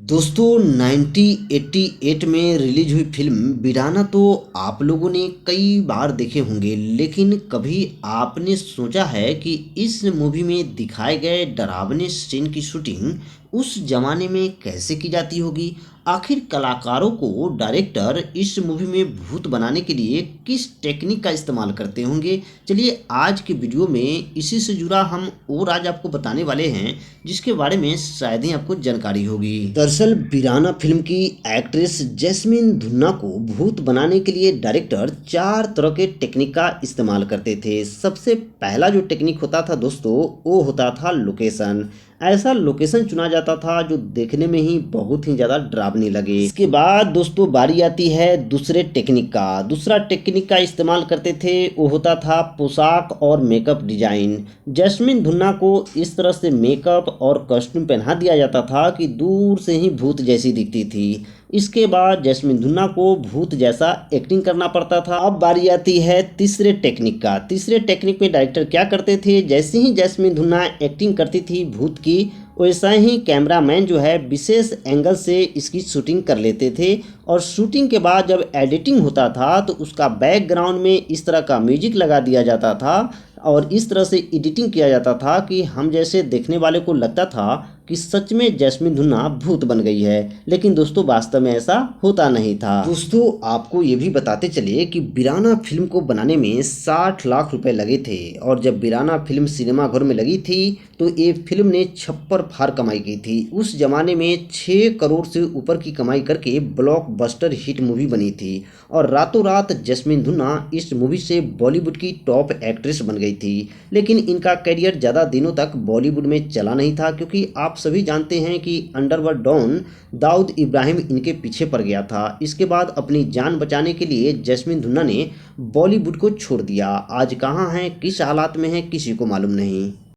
दोस्तों 1988 में रिलीज हुई फिल्म वीराना तो आप लोगों ने कई बार देखे होंगे, लेकिन कभी आपने सोचा है कि इस मूवी में दिखाए गए डरावने सीन की शूटिंग उस जमाने में कैसे की जाती होगी। आखिर कलाकारों को डायरेक्टर इस मूवी में भूत बनाने के लिए किस टेक्निक का इस्तेमाल करते होंगे। चलिए आज के वीडियो में इसी से जुड़ा हम और आज आपको बताने वाले हैं, जिसके बारे में शायद ही आपको जानकारी होगी। दरअसल वीराना फिल्म की एक्ट्रेस जैस्मीन धुन्ना को भूत बनाने के लिए डायरेक्टर 4 तरह के टेक्निक का इस्तेमाल करते थे। सबसे पहला जो टेक्निक होता था दोस्तों, वो होता था लोकेशन। ऐसा लोकेशन चुना जाता था जो देखने में ही बहुत ही ज़्यादा डरावनी लगे। इसके बाद दोस्तों बारी आती है दूसरे टेक्निक का। दूसरा टेक्निक का इस्तेमाल करते थे, वो होता था पोशाक और मेकअप डिजाइन। जैस्मीन धुन्ना को इस तरह से मेकअप और कॉस्ट्यूम पहना दिया जाता था कि दूर से ही भूत जैसी दिखती थी। इसके बाद जैस्मीन धुन्ना को भूत जैसा एक्टिंग करना पड़ता था। अब बारी आती है तीसरे टेक्निक का। तीसरे टेक्निक में डायरेक्टर क्या करते थे, जैसे ही जैस्मीन धुन्ना एक्टिंग करती थी भूत की, वैसा ही कैमरामैन जो है विशेष एंगल से इसकी शूटिंग कर लेते थे। और शूटिंग के बाद जब एडिटिंग होता था तो उसका बैकग्राउंड में इस तरह का म्यूजिक लगा दिया जाता था और इस तरह से एडिटिंग किया जाता था कि हम जैसे देखने वाले को लगता था कि सच में जैस्मीन धुन्ना भूत बन गई है। लेकिन दोस्तों वास्तव में ऐसा होता नहीं था। दोस्तों आपको ये भी बताते चले कि वीराना फिल्म को बनाने में 60 लाख रुपए लगे थे और जब वीराना फिल्म सिनेमाघर में लगी थी तो ये फिल्म ने छप्पर फाड़ कमाई की थी। उस जमाने में 6 करोड़ से ऊपर की कमाई करके ब्लॉकबस्टर हिट मूवी बनी थी और रातों रात जैस्मीन धुन्ना इस मूवी से बॉलीवुड की टॉप एक्ट्रेस बन गई थी। लेकिन इनका करियर ज़्यादा दिनों तक बॉलीवुड में चला नहीं था, क्योंकि आप सभी जानते हैं कि अंडरवर्ल्ड डॉन दाऊद इब्राहिम इनके पीछे पड़ गया था। इसके बाद अपनी जान बचाने के लिए जैस्मीन धुन्ना ने बॉलीवुड को छोड़ दिया। आज कहाँ हैं, किस हालात में हैं, किसी को मालूम नहीं।